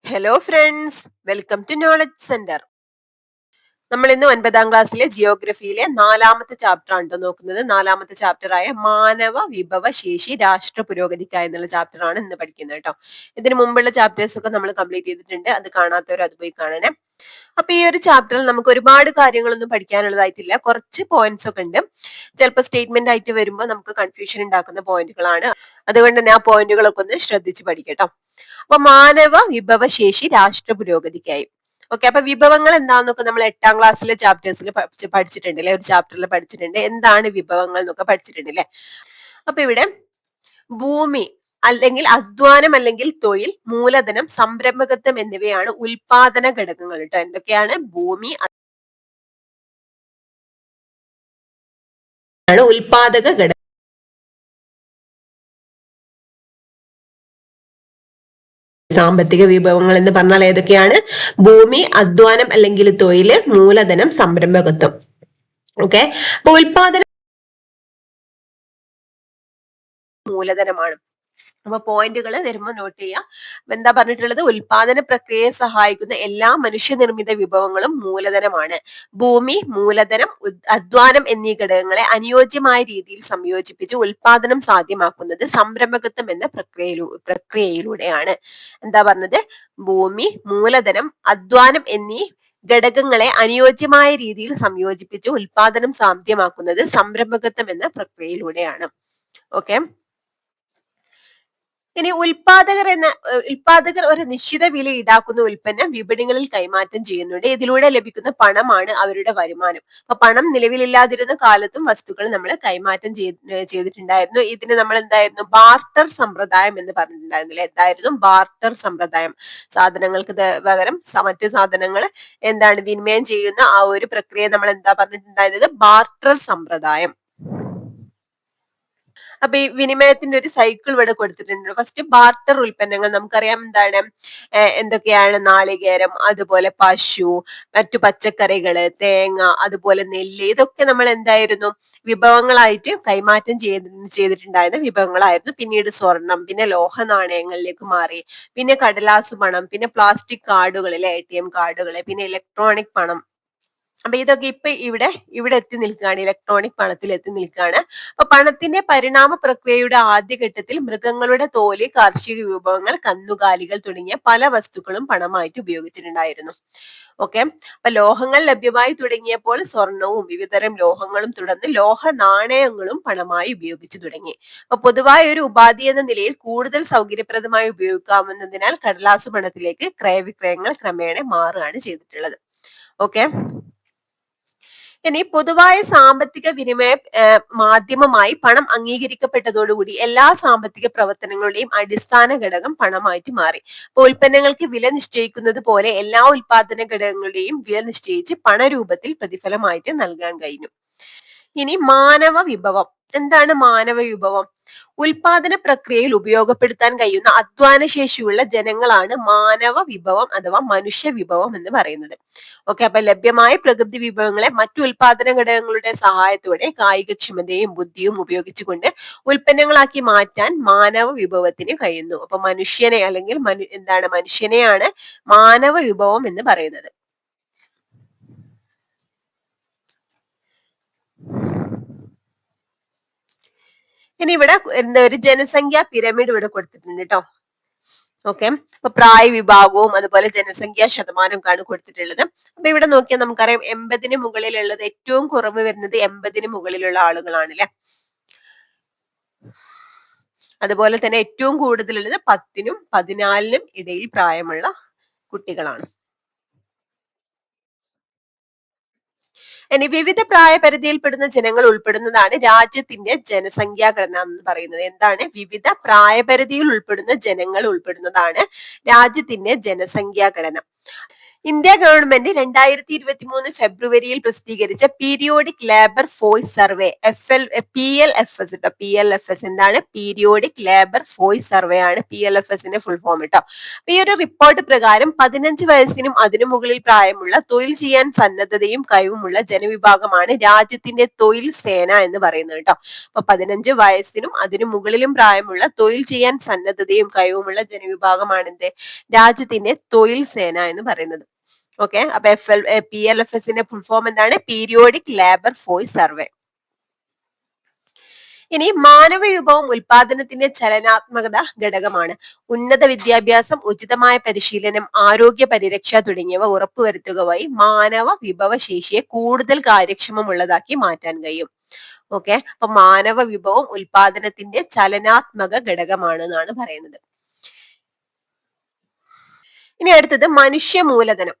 Hello friends, welcome to knowledge centre. നമ്മൾ ഇന്ന് 9ാം ക്ലാസ്സിലെ ജിയോഗ്രഫിയിലെ 4ാമത്തെ ചാപ്റ്റർ ആണ് നോക്കുന്നത്. 4ാമത്തെ ചാപ്റ്റർ ആയ മാനവ വിഭവ ശേഷി രാഷ്ട്ര പുരോഗതിക്കായി എന്നുള്ള ചാപ്റ്റർ ആണ് ഇന്ന് പഠിക്കുന്നത് കേട്ടോ. ഇതിനു മുമ്പുള്ള ചാപ്റ്റേഴ്സ് ഒക്കെ നമ്മൾ കംപ്ലീറ്റ് ചെയ്തിട്ടുണ്ട്. അത് കാണാത്തവർ അത് പോയി കാണണേ. അപ്പൊ ഈ ഒരു ചാപ്റ്ററിൽ നമുക്ക് ഒരുപാട് കാര്യങ്ങളൊന്നും പഠിക്കാനുള്ളതായിട്ടില്ല. കുറച്ച് പോയിന്റ്സ് ഒക്കെ ഉണ്ട്. ചിലപ്പോൾ സ്റ്റേറ്റ്മെന്റ് ആയിട്ട് വരുമ്പോൾ നമുക്ക് കൺഫ്യൂഷൻ ഉണ്ടാക്കുന്ന പോയിന്റുകളാണ്. അതുകൊണ്ട് തന്നെ ആ പോയിന്റുകളൊക്കെ ഒന്ന് ശ്രദ്ധിച്ച് പഠിക്കട്ടോ. അപ്പൊ മാനവ വിഭവശേഷി രാഷ്ട്ര പുരോഗതിക്കായി. ഓക്കെ, അപ്പൊ വിഭവങ്ങൾ എന്താന്നൊക്കെ നമ്മൾ 8ാം ക്ലാസ്സിലെ ചാപ്റ്റേഴ്സിൽ പഠിച്ചിട്ടുണ്ട് അല്ലെ, ഒരു ചാപ്റ്ററിൽ പഠിച്ചിട്ടുണ്ട്. എന്താണ് വിഭവങ്ങൾ എന്നൊക്കെ പഠിച്ചിട്ടുണ്ട് അല്ലെ. അപ്പൊ ഇവിടെ ഭൂമി അല്ലെങ്കിൽ അധ്വാനം അല്ലെങ്കിൽ തൊഴിൽ, മൂലധനം, സംരംഭകത്വം എന്നിവയാണ് ഉൽപാദന ഘടകങ്ങൾ കേട്ടോ. എന്തൊക്കെയാണ്? ഭൂമി, ഉൽപാദക ഘടകം. സാമ്പത്തിക വിഭവങ്ങൾ എന്ന് പറഞ്ഞാൽ ഏതൊക്കെയാണ്? ഭൂമി, അധ്വാനം അല്ലെങ്കിൽ തൊഴില്, മൂലധനം, സംരംഭകത്വം. ഓക്കെ, അപ്പൊ ഉൽപാദനം മൂലധനമാണ്. അപ്പൊ പോയിന്റുകൾ വരുമ്പോൾ നോട്ട് ചെയ്യാം. എന്താ പറഞ്ഞിട്ടുള്ളത്? ഉൽപാദന പ്രക്രിയയെ സഹായിക്കുന്ന എല്ലാ മനുഷ്യനിർമ്മിത വിഭവങ്ങളും മൂലധനമാണ്. ഭൂമി, മൂലധനം, അധ്വാനം എന്നീ ഘടകങ്ങളെ അനുയോജ്യമായ രീതിയിൽ സംയോജിപ്പിച്ച് ഉൽപാദനം സാധ്യമാക്കുന്നത് സംരംഭകത്വം എന്ന പ്രക്രിയയിലൂടെയാണ്. എന്താ പറഞ്ഞത്? ഭൂമി, മൂലധനം, അധ്വാനം എന്നീ ഘടകങ്ങളെ അനുയോജ്യമായ രീതിയിൽ സംയോജിപ്പിച്ച് ഉൽപാദനം സാധ്യമാക്കുന്നത് സംരംഭകത്വം എന്ന പ്രക്രിയയിലൂടെയാണ്. ഓക്കെ, ഇനി ഉൽപാദകർ ഒരു നിശ്ചിത വില ഈടാക്കുന്ന ഉൽപ്പന്നം വിപണികളിൽ കൈമാറ്റം ചെയ്യുന്നുണ്ട്. ഇതിലൂടെ ലഭിക്കുന്ന പണമാണ് അവരുടെ വരുമാനം. അപ്പൊ പണം നിലവിലില്ലാതിരുന്ന കാലത്തും വസ്തുക്കൾ നമ്മൾ കൈമാറ്റം ചെയ്തിട്ടുണ്ടായിരുന്നു. ഇതിന് നമ്മൾ എന്തായിരുന്നു? ബാർട്ടർ സമ്പ്രദായം എന്ന് പറഞ്ഞിട്ടുണ്ടായിരുന്നില്ല. എന്തായിരുന്നു? ബാർട്ടർ സമ്പ്രദായം. സാധനങ്ങൾക്ക് പകരം മറ്റ് സാധനങ്ങൾ എന്താണ് വിനിമയം ചെയ്യുന്ന ആ ഒരു പ്രക്രിയ നമ്മൾ എന്താ പറഞ്ഞിട്ടുണ്ടായിരുന്നത്? ബാർട്ടർ സമ്പ്രദായം. അപ്പൊ ഈ വിനിമയത്തിന്റെ ഒരു സൈക്കിൾ ഇവിടെ കൊടുത്തിട്ടുണ്ട്. ഫസ്റ്റ് ബാർട്ടർ ഉൽപ്പന്നങ്ങൾ നമുക്കറിയാം. എന്താണ്? എന്തൊക്കെയാണ്? നാളികേരം, അതുപോലെ പശു, മറ്റു പച്ചക്കറികള്, തേങ്ങ, അതുപോലെ നെല്ല്, ഇതൊക്കെ നമ്മൾ എന്തായിരുന്നു? വിഭവങ്ങളായിട്ട് കൈമാറ്റം ചെയ്തിട്ടുണ്ടായിരുന്ന വിഭവങ്ങളായിരുന്നു. പിന്നീട് സ്വർണം, പിന്നെ ലോഹ നാണയങ്ങളിലേക്ക് മാറി, പിന്നെ കടലാസു പണം, പിന്നെ പ്ലാസ്റ്റിക് കാർഡുകളിലെ ATM കാർഡുകള്, പിന്നെ ഇലക്ട്രോണിക് പണം. അപ്പൊ ഇതൊക്കെ ഇപ്പൊ ഇവിടെ എത്തി നിൽക്കുകയാണ്. ഇലക്ട്രോണിക് പണത്തിൽ എത്തി നിൽക്കുകയാണ്. അപ്പൊ പണത്തിന്റെ പരിണാമ പ്രക്രിയയുടെ ആദ്യഘട്ടത്തിൽ മൃഗങ്ങളുടെ തോല്, കാർഷിക വിഭവങ്ങൾ, കന്നുകാലികൾ തുടങ്ങിയ പല വസ്തുക്കളും പണമായിട്ട് ഉപയോഗിച്ചിട്ടുണ്ടായിരുന്നു. ഓക്കെ, അപ്പൊ ലോഹങ്ങൾ ലഭ്യമായി തുടങ്ങിയപ്പോൾ സ്വർണവും വിവിധതരം ലോഹങ്ങളും തുടർന്ന് ലോഹ നാണയങ്ങളും പണമായി ഉപയോഗിച്ചു തുടങ്ങി. അപ്പൊ പൊതുവായ ഒരു ഉപാധി എന്ന നിലയിൽ കൂടുതൽ സൗകര്യപ്രദമായി ഉപയോഗിക്കാവുന്നതിനാൽ കടലാസു പണത്തിലേക്ക് ക്രയവിക്രയങ്ങൾ ക്രമേണ മാറുകയാണ് ചെയ്തിട്ടുള്ളത്. ഓക്കെ, ഇനി പൊതുവായ സാമ്പത്തിക വിനിമയ മാധ്യമമായി പണം അംഗീകരിക്കപ്പെട്ടതോടുകൂടി എല്ലാ സാമ്പത്തിക പ്രവർത്തനങ്ങളുടെയും അടിസ്ഥാന ഘടകം പണമായിട്ട് മാറി. അപ്പൊ ഉൽപ്പന്നങ്ങൾക്ക് വില നിശ്ചയിക്കുന്നത് പോലെ എല്ലാ ഉൽപാദന ഘടകങ്ങളുടെയും വില നിശ്ചയിച്ച് പണരൂപത്തിൽ പ്രതിഫലമായിട്ട് നൽകാൻ കഴിഞ്ഞു. ഇനി മാനവ വിഭവം. എന്താണ് മാനവ വിഭവം? ഉൽപാദന പ്രക്രിയയിൽ ഉപയോഗപ്പെടുത്താൻ കഴിയുന്ന അധ്വാനശേഷിയുള്ള ജനങ്ങളാണ് മാനവ വിഭവം അഥവാ മനുഷ്യ വിഭവം എന്ന് പറയുന്നത്. ഓക്കെ, അപ്പൊ ലഭ്യമായ പ്രകൃതി വിഭവങ്ങളെ മറ്റു ഉൽപാദന ഘടകങ്ങളുടെ സഹായത്തോടെ കായികക്ഷമതയും ബുദ്ധിയും ഉപയോഗിച്ചുകൊണ്ട് ഉൽപ്പന്നങ്ങളാക്കി മാറ്റാൻ മാനവ വിഭവത്തിന് കഴിയുന്നു. അപ്പൊ മനുഷ്യനെ അല്ലെങ്കിൽ മനുഷ്യനെയാണ് മാനവ വിഭവം എന്ന് പറയുന്നത്. ഇനി ഇവിടെ ഒരു ജനസംഖ്യാ പിരമിഡ് ഇവിടെ കൊടുത്തിട്ടുണ്ട് കേട്ടോ. ഓക്കെ, അപ്പൊ പ്രായ വിഭാഗവും അതുപോലെ ജനസംഖ്യാ ശതമാനവും കൊടുത്തിട്ടുള്ളത്. അപ്പൊ ഇവിടെ നോക്കിയാൽ നമുക്കറിയാം 80-ന് മുകളിലുള്ളത്, ഏറ്റവും കുറവ് വരുന്നത് 80-ന് മുകളിലുള്ള ആളുകളാണ് അല്ലെ. അതുപോലെ തന്നെ ഏറ്റവും കൂടുതലുള്ളത് 10-നും 14-നും ഇടയിൽ പ്രായമുള്ള കുട്ടികളാണ്. ഇനി വിവിധ പ്രായപരിധിയിൽപ്പെടുന്ന ജനങ്ങൾ ഉൾപ്പെടുന്നതാണ് രാജ്യത്തിന്റെ ജനസംഖ്യാ ഘടന എന്ന് പറയുന്നത്. എന്താണ്? വിവിധ പ്രായപരിധിയിൽ ഉൾപ്പെടുന്ന ജനങ്ങൾ ഉൾപ്പെടുന്നതാണ് രാജ്യത്തിന്റെ ജനസംഖ്യാ ഘടന. ഇന്ത്യ ഗവൺമെന്റ് 2023 ഫെബ്രുവരിയിൽ പ്രസിദ്ധീകരിച്ച periodic labour force survey PLFS കേട്ടോ. PLFS എന്താണ്? പീരിയോഡിക് ലേബർ ഫോഴ്സ് സർവേ ആണ് PLFSന്റെ ഫുൾ ഫോം കേട്ടോ. ഈ ഒരു റിപ്പോർട്ട് പ്രകാരം 15 വയസ്സിനും അതിനു മുകളിൽ പ്രായമുള്ള തൊഴിൽ ചെയ്യാൻ സന്നദ്ധതയും കഴിവുമുള്ള ജനവിഭാഗമാണ് രാജ്യത്തിന്റെ തൊഴിൽ സേന എന്ന് പറയുന്നത് കേട്ടോ. അപ്പൊ 15 വയസ്സിനും അതിനു മുകളിലും പ്രായമുള്ള തൊഴിൽ ചെയ്യാൻ സന്നദ്ധതയും കഴിവുമുള്ള ജനവിഭാഗമാണ് എന്ത്? രാജ്യത്തിന്റെ തൊഴിൽ സേന എന്ന് പറയുന്നത്. ഓക്കെ, അപ്പൊ PLFSന്റെ ഫുൾ ഫോം എന്താണ്? Periodic labour force survey. ഇനി മാനവ വിഭവം ഉൽപാദനത്തിന്റെ ചലനാത്മകത ഘടകമാണ്. ഉന്നത വിദ്യാഭ്യാസം, ഉചിതമായ പരിശീലനം, ആരോഗ്യ പരിരക്ഷ തുടങ്ങിയവ ഉറപ്പുവരുത്തുക വഴി മാനവ വിഭവശേഷിയെ കൂടുതൽ കാര്യക്ഷമമുള്ളതാക്കി മാറ്റാൻ കഴിയും. ഓക്കെ, അപ്പൊ മാനവ വിഭവം ഉൽപാദനത്തിന്റെ ചലനാത്മക ഘടകമാണ് എന്നാണ് പറയുന്നത്. ഇനി അടുത്തത് മനുഷ്യ മൂലധനം.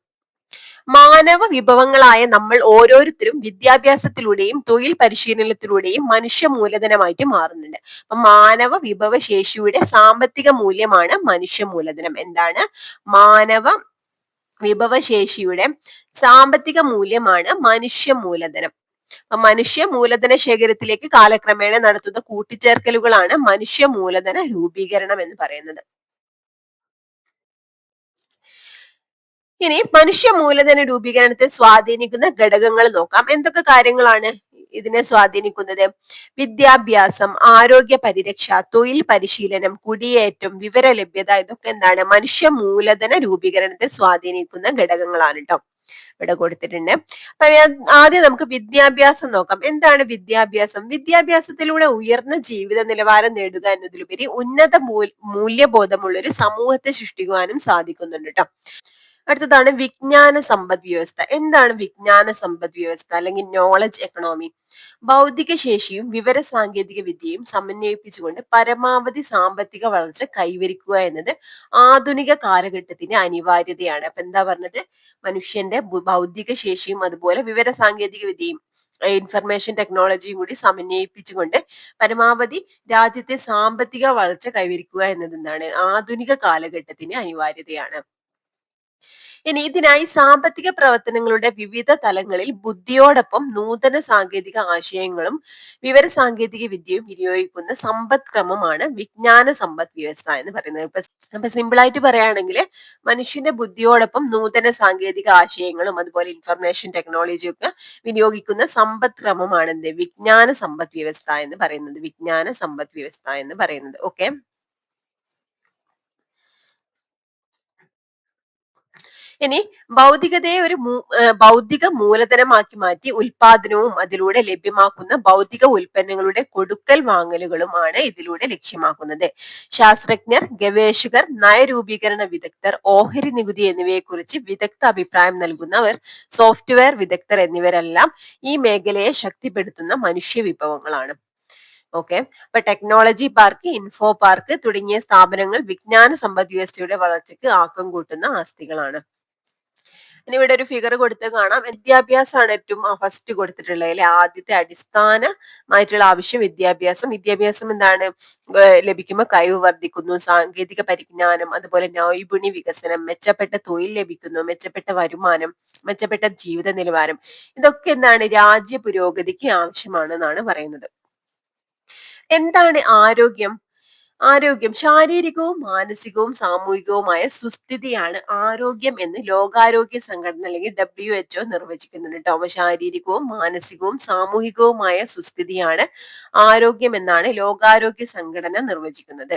മാനവ വിഭവങ്ങളായ നമ്മൾ ഓരോരുത്തരും വിദ്യാഭ്യാസത്തിലൂടെയും തൊഴിൽ പരിശീലനത്തിലൂടെയും മനുഷ്യ മൂലധനമായിട്ട് മാറുന്നുണ്ട്. അപ്പൊ മാനവ വിഭവശേഷിയുടെ സാമ്പത്തിക മൂല്യമാണ് മനുഷ്യ മൂലധനം. എന്താണ്? മാനവ വിഭവശേഷിയുടെ സാമ്പത്തിക മൂല്യമാണ് മനുഷ്യ മൂലധനം. അപ്പൊ മനുഷ്യ മൂലധന ശേഖരത്തിലേക്ക് കാലക്രമേണ നടത്തുന്ന കൂട്ടിച്ചേർക്കലുകളാണ് മനുഷ്യ മൂലധന രൂപീകരണം എന്ന് പറയുന്നത്. ഇനി മനുഷ്യ മൂലധന രൂപീകരണത്തെ സ്വാധീനിക്കുന്ന ഘടകങ്ങൾ നോക്കാം. എന്തൊക്കെ കാര്യങ്ങളാണ് ഇതിനെ സ്വാധീനിക്കുന്നത്? വിദ്യാഭ്യാസം, ആരോഗ്യ പരിരക്ഷ, തൊഴിൽ പരിശീലനം, കുടിയേറ്റം, വിവര ലഭ്യത, ഇതൊക്കെ എന്താണ്? മനുഷ്യ മൂലധന രൂപീകരണത്തെ സ്വാധീനിക്കുന്ന ഘടകങ്ങളാണ് കേട്ടോ. ഇവിടെ കൊടുത്തിട്ടുണ്ട്. അപ്പൊ ആദ്യം നമുക്ക് വിദ്യാഭ്യാസം നോക്കാം. എന്താണ് വിദ്യാഭ്യാസം? വിദ്യാഭ്യാസത്തിലൂടെ ഉയർന്ന ജീവിത നിലവാരം നേടുക എന്നതിലുപരി ഉന്നത മൂല്യബോധമുള്ള ഒരു സമൂഹത്തെ സൃഷ്ടിക്കുവാനും സാധിക്കുന്നുണ്ട് കേട്ടോ. അടുത്തതാണ് വിജ്ഞാന സമ്പദ് വ്യവസ്ഥ. എന്താണ് വിജ്ഞാന സമ്പദ് വ്യവസ്ഥ അല്ലെങ്കിൽ നോളജ് എക്കണോമി? ഭൗതിക ശേഷിയും വിവര സാങ്കേതിക വിദ്യയും സമന്വയിപ്പിച്ചുകൊണ്ട് പരമാവധി സാമ്പത്തിക വളർച്ച കൈവരിക്കുക എന്നത് ആധുനിക കാലഘട്ടത്തിന്റെ അനിവാര്യതയാണ്. അപ്പൊ എന്താ പറഞ്ഞത്? മനുഷ്യന്റെ ഭൗതിക ശേഷിയും അതുപോലെ വിവര സാങ്കേതിക വിദ്യയും ഇൻഫർമേഷൻ ടെക്നോളജിയും കൂടി സമന്വയിപ്പിച്ചുകൊണ്ട് പരമാവധി രാജ്യത്തെ സാമ്പത്തിക വളർച്ച കൈവരിക്കുക എന്നത് എന്താണ്? ആധുനിക കാലഘട്ടത്തിന്റെ അനിവാര്യതയാണ്. ഇനി ഇതിനായി സാമ്പത്തിക പ്രവർത്തനങ്ങളുടെ വിവിധ തലങ്ങളിൽ ബുദ്ധിയോടൊപ്പം നൂതന സാങ്കേതിക ആശയങ്ങളും വിവര സാങ്കേതിക വിദ്യയും വിനിയോഗിക്കുന്ന സമ്പദ് ക്രമമാണ് വിജ്ഞാന സമ്പദ് വ്യവസ്ഥ എന്ന് പറയുന്നത്. ഇപ്പൊ സിമ്പിൾ ആയിട്ട് പറയുകയാണെങ്കിൽ മനുഷ്യന്റെ ബുദ്ധിയോടൊപ്പം നൂതന സാങ്കേതിക ആശയങ്ങളും അതുപോലെ ഇൻഫർമേഷൻ ടെക്നോളജിയും ഒക്കെ വിനിയോഗിക്കുന്ന സമ്പദ് ക്രമമാണ് എന്ത്? വിജ്ഞാന സമ്പദ് വ്യവസ്ഥ എന്ന് പറയുന്നത്. വിജ്ഞാന സമ്പദ് വ്യവസ്ഥ എന്ന് പറയുന്നത്. ഓക്കെ, ഇനി ഭൗതികതയെ ഒരു ഭൗതിക മൂലധനമാക്കി മാറ്റി ഉൽപാദനവും അതിലൂടെ ലഭ്യമാക്കുന്ന ഭൗതിക ഉൽപ്പന്നങ്ങളുടെ കൊടുക്കൽ വാങ്ങലുകളുമാണ് ഇതിലൂടെ ലക്ഷ്യമാക്കുന്നത്. ശാസ്ത്രജ്ഞർ, ഗവേഷകർ, നയരൂപീകരണ വിദഗ്ധർ, ഓഹരി നികുതി എന്നിവയെക്കുറിച്ച് വിദഗ്ധ അഭിപ്രായം നൽകുന്നവർ, സോഫ്റ്റ്വെയർ വിദഗ്ധർ എന്നിവരെല്ലാം ഈ മേഖലയെ ശക്തിപ്പെടുത്തുന്ന മനുഷ്യ വിഭവങ്ങളാണ്. ഓക്കെ, അപ്പൊ ടെക്നോളജി പാർക്ക്, ഇൻഫോ പാർക്ക് തുടങ്ങിയ സ്ഥാപനങ്ങൾ വിജ്ഞാന സമ്പദ് വ്യവസ്ഥയുടെ വളർച്ചയ്ക്ക് ആക്കം കൂട്ടുന്ന ആസ്തികളാണ്. ഇനി ഇവിടെ ഒരു ഫിഗർ കൊടുത്ത് കാണാം. വിദ്യാഭ്യാസമാണ് ഏറ്റവും ഫസ്റ്റ് കൊടുത്തിട്ടുള്ളത് അല്ലെ. ആദ്യത്തെ അടിസ്ഥാനമായിട്ടുള്ള ആവശ്യം വിദ്യാഭ്യാസം. വിദ്യാഭ്യാസം എന്താണ്? ലഭിക്കുമ്പോൾ കഴിവ് വർദ്ധിക്കുന്നു, സാങ്കേതിക പരിജ്ഞാനം, അതുപോലെ നൈപുണ്യ വികസനം, മെച്ചപ്പെട്ട തൊഴിൽ ലഭിക്കുന്നു, മെച്ചപ്പെട്ട വരുമാനം, മെച്ചപ്പെട്ട ജീവിത നിലവാരം, ഇതൊക്കെ എന്താണ്? രാജ്യ പുരോഗതിക്ക് ആവശ്യമാണെന്നാണ് പറയുന്നത്. എന്താണ് ആരോഗ്യം? ആരോഗ്യം ശാരീരികവും മാനസികവും സാമൂഹികവുമായ സുസ്ഥിതിയാണ് ആരോഗ്യം എന്ന് ലോകാരോഗ്യ സംഘടന അല്ലെങ്കിൽ WHO നിർവചിക്കുന്നുണ്ട് കേട്ടോ. അപ്പൊ ശാരീരികവും മാനസികവും സാമൂഹികവുമായ സുസ്ഥിതിയാണ് ആരോഗ്യം എന്നാണ് ലോകാരോഗ്യ സംഘടന നിർവചിക്കുന്നത്.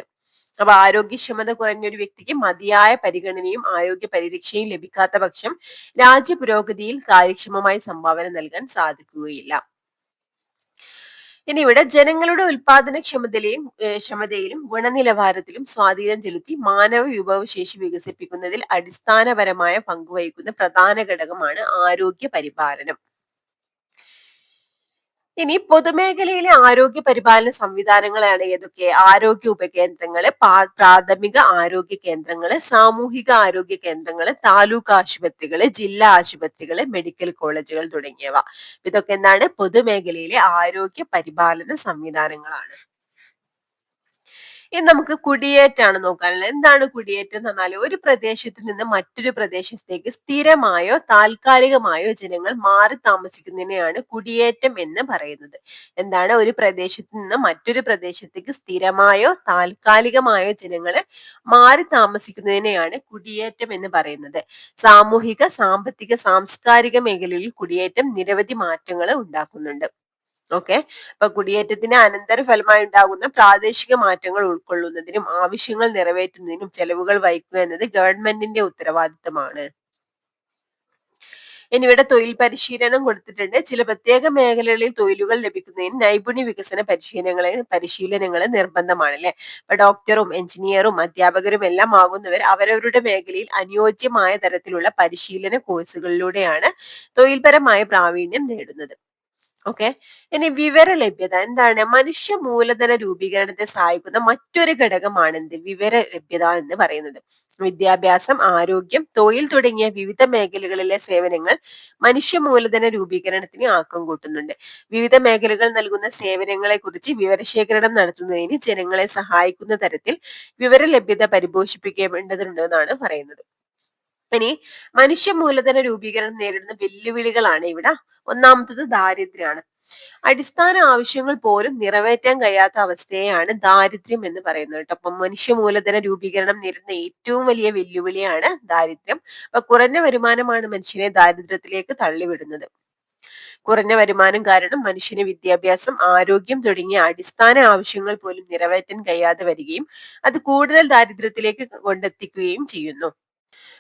അപ്പൊ ആരോഗ്യക്ഷമത കുറഞ്ഞ ഒരു വ്യക്തിക്ക് മതിയായ പരിഗണനയും ആരോഗ്യ പരിരക്ഷയും ലഭിക്കാത്ത പക്ഷം രാജ്യ പുരോഗതിയിൽ കാര്യക്ഷമമായി സംഭാവന നൽകാൻ സാധിക്കുകയില്ല. ഇനി ഇവിടെ ജനങ്ങളുടെ ക്ഷമതയിലും ഗുണനിലവാരത്തിലും സ്വാധീനം ചെലുത്തി മാനവ വിഭവശേഷി വികസിപ്പിക്കുന്നതിൽ അടിസ്ഥാനപരമായ പങ്കുവഹിക്കുന്ന പ്രധാന ഘടകമാണ് ആരോഗ്യ പരിപാലനം. ഇനി പൊതുമേഖലയിലെ ആരോഗ്യ പരിപാലന സംവിധാനങ്ങളാണ് ഏതൊക്കെ? ആരോഗ്യ ഉപകേന്ദ്രങ്ങള്, പ്രാഥമിക ആരോഗ്യ കേന്ദ്രങ്ങള്, സാമൂഹിക ആരോഗ്യ കേന്ദ്രങ്ങള്, താലൂക്ക് ആശുപത്രികള്, ജില്ലാ ആശുപത്രികള്, മെഡിക്കൽ കോളേജുകൾ തുടങ്ങിയവ. ഇതൊക്കെ എന്താണ്? പൊതുമേഖലയിലെ ആരോഗ്യ പരിപാലന സംവിധാനങ്ങളാണ്. ഇനി നമുക്ക് കുടിയേറ്റാണ് നോക്കാനുള്ളത്. എന്താണ് കുടിയേറ്റം എന്ന് പറഞ്ഞാല് ഒരു പ്രദേശത്ത് നിന്ന് മറ്റൊരു പ്രദേശത്തേക്ക് സ്ഥിരമായോ താൽക്കാലികമായോ ജനങ്ങൾ മാറി താമസിക്കുന്നതിനെയാണ് കുടിയേറ്റം എന്ന് പറയുന്നത്. എന്താണ് ഒരു പ്രദേശത്ത് നിന്ന് മറ്റൊരു പ്രദേശത്തേക്ക് സ്ഥിരമായോ താൽക്കാലികമായോ ജനങ്ങള് മാറി താമസിക്കുന്നതിനെയാണ് കുടിയേറ്റം എന്ന് പറയുന്നത്. സാമൂഹിക, സാമ്പത്തിക, സാംസ്കാരിക മേഖലയിൽ കുടിയേറ്റം നിരവധി മാറ്റങ്ങൾ ഉണ്ടാക്കുന്നുണ്ട്. ഓക്കെ. അപ്പൊ കുടിയേറ്റത്തിന് അനന്തരഫലമായി ഉണ്ടാകുന്ന പ്രാദേശിക മാറ്റങ്ങൾ ഉൾക്കൊള്ളുന്നതിനും ആവശ്യങ്ങൾ നിറവേറ്റുന്നതിനും ചെലവുകൾ വഹിക്കുക എന്നത് ഗവൺമെന്റിന്റെ ഉത്തരവാദിത്തമാണ്. ഇനി ഇവിടെ തൊഴിൽ പരിശീലനം കൊടുത്തിട്ടുണ്ട്. ചില പ്രത്യേക മേഖലകളിൽ തൊഴിലുകൾ ലഭിക്കുന്നതിന് നൈപുണ്യ വികസന പരിശീലനങ്ങൾ നിർബന്ധമാണ് അല്ലെ. ഇപ്പൊ ഡോക്ടറും എഞ്ചിനീയറും അധ്യാപകരും എല്ലാം ആകുന്നവർ അവരവരുടെ മേഖലയിൽ അനുയോജ്യമായ തരത്തിലുള്ള പരിശീലന കോഴ്സുകളിലൂടെയാണ് തൊഴിൽപരമായ പ്രാവീണ്യം നേടുന്നത്. ഓക്കെ. ഇനി വിവര ലഭ്യത എന്താണ്? മനുഷ്യ മൂലധന രൂപീകരണത്തെ സഹായിക്കുന്ന മറ്റൊരു ഘടകമാണ് എന്ത്? വിവര ലഭ്യത എന്ന് പറയുന്നത്. വിദ്യാഭ്യാസം, ആരോഗ്യം, തൊഴിൽ തുടങ്ങിയ വിവിധ മേഖലകളിലെ സേവനങ്ങൾ മനുഷ്യ മൂലധന രൂപീകരണത്തിന് ആക്കം കൂട്ടുന്നുണ്ട്. വിവിധ മേഖലകൾ നൽകുന്ന സേവനങ്ങളെ കുറിച്ച് വിവരശേഖരണം നടത്തുന്നതിന് ജനങ്ങളെ സഹായിക്കുന്ന തരത്തിൽ വിവര ലഭ്യത പരിപോഷിപ്പിക്കേണ്ടതുണ്ട് എന്നാണ് പറയുന്നത്. ഇനി മനുഷ്യ മൂലധന രൂപീകരണം നേരിടുന്ന വെല്ലുവിളികളാണ് ഇവിടെ. ഒന്നാമത്തത് ദാരിദ്ര്യമാണ്. അടിസ്ഥാന ആവശ്യങ്ങൾ പോലും നിറവേറ്റാൻ കഴിയാത്ത അവസ്ഥയെയാണ് ദാരിദ്ര്യം എന്ന് പറയുന്നത് കേട്ടോ. അപ്പം മനുഷ്യ മൂലധന രൂപീകരണം നേരിടുന്ന ഏറ്റവും വലിയ വെല്ലുവിളിയാണ് ദാരിദ്ര്യം. അപ്പൊ കുറഞ്ഞ വരുമാനമാണ് മനുഷ്യനെ ദാരിദ്ര്യത്തിലേക്ക് തള്ളിവിടുന്നത്. കുറഞ്ഞ വരുമാനം കാരണം മനുഷ്യന് വിദ്യാഭ്യാസം, ആരോഗ്യം തുടങ്ങിയ അടിസ്ഥാന ആവശ്യങ്ങൾ പോലും നിറവേറ്റാൻ കഴിയാതെ വരികയും അത് കൂടുതൽ ദാരിദ്ര്യത്തിലേക്ക് കൊണ്ടെത്തിക്കുകയും ചെയ്യുന്നു.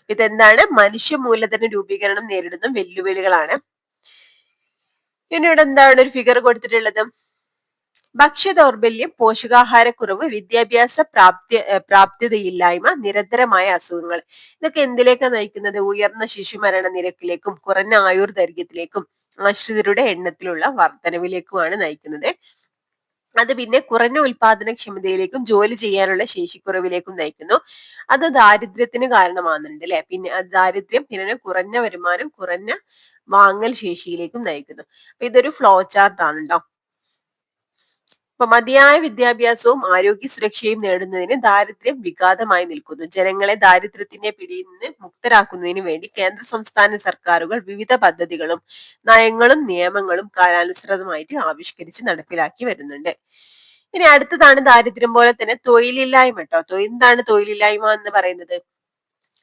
ഇതെന്താണ്? മനുഷ്യ മൂലധന രൂപീകരണം നേരിടുന്ന വെല്ലുവിളികളാണ്. ഇനി ഇവിടെ എന്താണ് ഒരു ഫിഗർ കൊടുത്തിട്ടുള്ളത്? ഭക്ഷ്യ ദൗർബല്യം, പോഷകാഹാരക്കുറവ്, വിദ്യാഭ്യാസ പ്രാപ്യതയില്ലായ്മ, നിരന്തരമായ അസുഖങ്ങൾ. ഇതൊക്കെ എന്തിലേക്കാണ് നയിക്കുന്നത്? ഉയർന്ന ശിശുമരണ നിരക്കിലേക്കും കുറഞ്ഞ ആയുർദൈർഘ്യത്തിലേക്കും ആശ്രിതരുടെ എണ്ണത്തിലുള്ള വർധനവിലേക്കുമാണ് നയിക്കുന്നത്. അത് പിന്നെ കുറഞ്ഞ ഉൽപാദനക്ഷമതയിലേക്കും ജോലി ചെയ്യാനുള്ള ശേഷിക്കുറവിലേക്കും നയിക്കുന്നു. അത് ദാരിദ്ര്യത്തിന് കാരണമാകുന്നുണ്ട് അല്ലെ. പിന്നെ ദാരിദ്ര്യം പിന്നെ കുറഞ്ഞ വരുമാനം, കുറഞ്ഞ വാങ്ങൽ ശേഷിയിലേക്കും നയിക്കുന്നു. അപ്പൊ ഇതൊരു ഫ്ലോ ചാർട്ട് ആണ് ട്ടോ. അപ്പൊ മതിയായ വിദ്യാഭ്യാസവും ആരോഗ്യ സുരക്ഷയും നേടുന്നതിന് ദാരിദ്ര്യം വിഘാതമായി നിൽക്കുന്നു. ജനങ്ങളെ ദാരിദ്ര്യത്തിന്റെ പിടിയിൽ നിന്ന് മുക്തരാക്കുന്നതിന് വേണ്ടി കേന്ദ്ര സംസ്ഥാന സർക്കാരുകൾ വിവിധ പദ്ധതികളും നയങ്ങളും നിയമങ്ങളും കാലാനുസൃതമായിട്ട് ആവിഷ്കരിച്ച് നടപ്പിലാക്കി വരുന്നുണ്ട്. ഇനി അടുത്തതാണ് ദാരിദ്ര്യം പോലെ തന്നെ തൊഴിലില്ലായ്മ ട്ടോ. എന്താണ് തൊഴിലില്ലായ്മ എന്ന് പറയുന്നത്?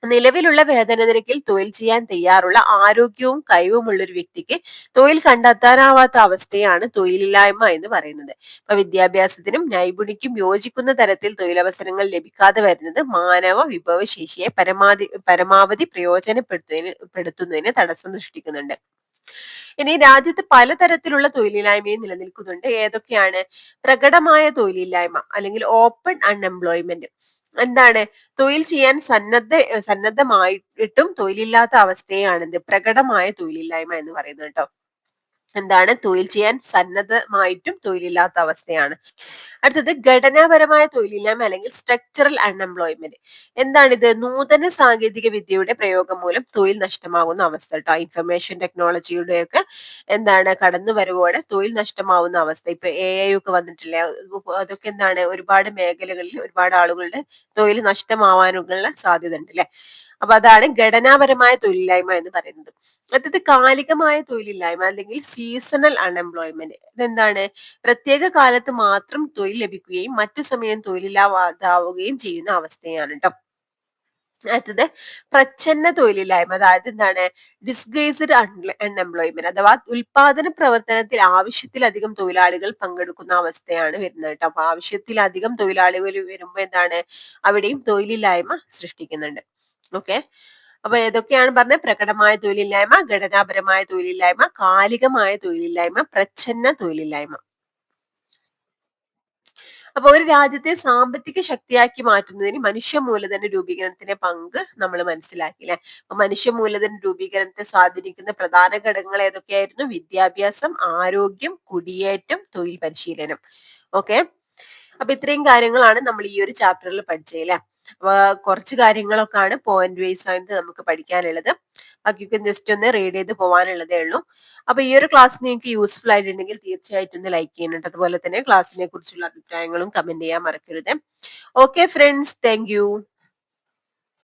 നിലവിലുള്ള വേതന നിരക്കിൽ തൊഴിൽ ചെയ്യാൻ തയ്യാറുള്ള ആരോഗ്യവും കഴിവുമുള്ള ഒരു വ്യക്തിക്ക് തൊഴിൽ കണ്ടെത്താനാവാത്ത അവസ്ഥയാണ് തൊഴിലില്ലായ്മ എന്ന് പറയുന്നത്. അപ്പൊ വിദ്യാഭ്യാസത്തിനും നൈപുണിക്കും യോജിക്കുന്ന തരത്തിൽ തൊഴിലവസരങ്ങൾ ലഭിക്കാതെ വരുന്നത് മാനവ വിഭവശേഷിയെ പരമാവധി പ്രയോജനപ്പെടുത്തുന്നതിന് തടസ്സം സൃഷ്ടിക്കുന്നുണ്ട്. ഇനി രാജ്യത്ത് പലതരത്തിലുള്ള തൊഴിലില്ലായ്മയും നിലനിൽക്കുന്നുണ്ട്. ഏതൊക്കെയാണ്? പ്രകടമായ തൊഴിലില്ലായ്മ അല്ലെങ്കിൽ ഓപ്പൺ അൺഎംപ്ലോയ്മെന്റ്. എന്താണ്? തൊഴിൽ ചെയ്യാൻ സന്നദ്ധമായിട്ടും തൊഴിലില്ലാത്ത അവസ്ഥയെയാണ് പ്രകടമായ തൊഴിലില്ലായ്മ എന്ന് പറയുന്നത് കേട്ടോ. എന്താണ്? തൊഴിൽ ചെയ്യാൻ സന്നദ്ധമായിട്ടും തൊഴിലില്ലാത്ത അവസ്ഥയാണ്. അടുത്തത് ഘടനാപരമായ തൊഴിലില്ലായ്മ അല്ലെങ്കിൽ സ്ട്രക്ചറൽ അൺഎംപ്ലോയ്മെന്റ്. എന്താണിത്? നൂതന സാങ്കേതിക വിദ്യയുടെ പ്രയോഗം മൂലം തൊഴിൽ നഷ്ടമാകുന്ന അവസ്ഥ കേട്ടോ. ഇൻഫർമേഷൻ ടെക്നോളജിയുടെ ഒക്കെ എന്താണ് കടന്നുവരവോടെ തൊഴിൽ നഷ്ടമാവുന്ന അവസ്ഥ. ഇപ്പൊ AI ഒക്കെ വന്നിട്ടില്ലേ, അതൊക്കെ എന്താണ് ഒരുപാട് മേഖലകളിൽ ഒരുപാട് ആളുകളുടെ തൊഴിൽ നഷ്ടമാവാനുള്ള സാധ്യത ഉണ്ട് അല്ലെ. അപ്പൊ അതാണ് ഘടനാപരമായ തൊഴിലില്ലായ്മ എന്ന് പറയുന്നത്. അടുത്തത് കാലികമായ തൊഴിലില്ലായ്മ അല്ലെങ്കിൽ സീസണൽ അൺഎംപ്ലോയ്മെന്റ്. ഇതെന്താണ്? പ്രത്യേക കാലത്ത് മാത്രം തൊഴിൽ ലഭിക്കുകയും മറ്റു സമയം തൊഴിലില്ലാതാവുകയും ചെയ്യുന്ന അവസ്ഥയാണ് ട്ടോ. അടുത്തത് പ്രച്ഛന്ന തൊഴിലില്ലായ്മ. അതായത് എന്താണ്? ഡിസ്ഗൈസ്ഡ് അൺഎംപ്ലോയ്മെന്റ് അഥവാ ഉൽപാദന പ്രവർത്തനത്തിൽ ആവശ്യത്തിലധികം തൊഴിലാളികൾ പങ്കെടുക്കുന്ന അവസ്ഥയാണ് വരുന്നത് കേട്ടോ. അപ്പൊ ആവശ്യത്തിലധികം തൊഴിലാളികൾ വരുമ്പോ എന്താണ്? അവിടെയും തൊഴിലില്ലായ്മ സൃഷ്ടിക്കുന്നുണ്ട്. ഓക്കെ. അപ്പൊ ഏതൊക്കെയാണ് പറഞ്ഞത്? പ്രകടമായ തൊഴിലില്ലായ്മ, ഘടനാപരമായ തൊഴിലില്ലായ്മ, കാലികമായ തൊഴിലില്ലായ്മ, പ്രച്ഛന്ന തൊഴിലില്ലായ്മ. അപ്പൊ ഒരു രാജ്യത്തെ സാമ്പത്തിക ശക്തിയാക്കി മാറ്റുന്നതിന് മനുഷ്യ മൂലധന രൂപീകരണത്തിന്റെ പങ്ക് നമ്മൾ മനസ്സിലാക്കില്ലേ. അപ്പൊ മനുഷ്യ മൂലധന രൂപീകരണത്തെ സ്വാധീനിക്കുന്ന പ്രധാന ഘടകങ്ങൾ ഏതൊക്കെയായിരുന്നു? വിദ്യാഭ്യാസം, ആരോഗ്യം, കുടിയേറ്റം, തൊഴിൽ പരിശീലനം. ഓക്കെ. അപ്പൊ ഇത്രയും കാര്യങ്ങളാണ് നമ്മൾ ഈ ഒരു ചാപ്റ്ററിൽ പഠിച്ചത്. അപ്പൊ കുറച്ച് കാര്യങ്ങളൊക്കെയാണ് പോയിന്റ് വൈസ് ആയിട്ട് നമുക്ക് പഠിക്കാനുള്ളത്. ബാക്കിയൊക്കെ ജസ്റ്റ് ഒന്ന് റീഡ് ചെയ്ത് പോകാനുള്ളതേ ഉള്ളൂ. അപ്പൊ ഈ ഒരു ക്ലാസ് നിങ്ങൾക്ക് യൂസ്ഫുൾ ആയിട്ടുണ്ടെങ്കിൽ തീർച്ചയായിട്ടും ഒന്ന് ലൈക്ക് ചെയ്യുന്നുണ്ട്. അതുപോലെ തന്നെ ക്ലാസ്സിനെ കുറിച്ചുള്ള അഭിപ്രായങ്ങളും കമന്റ് ചെയ്യാൻ മറക്കരുത്. Okay friends, thank you.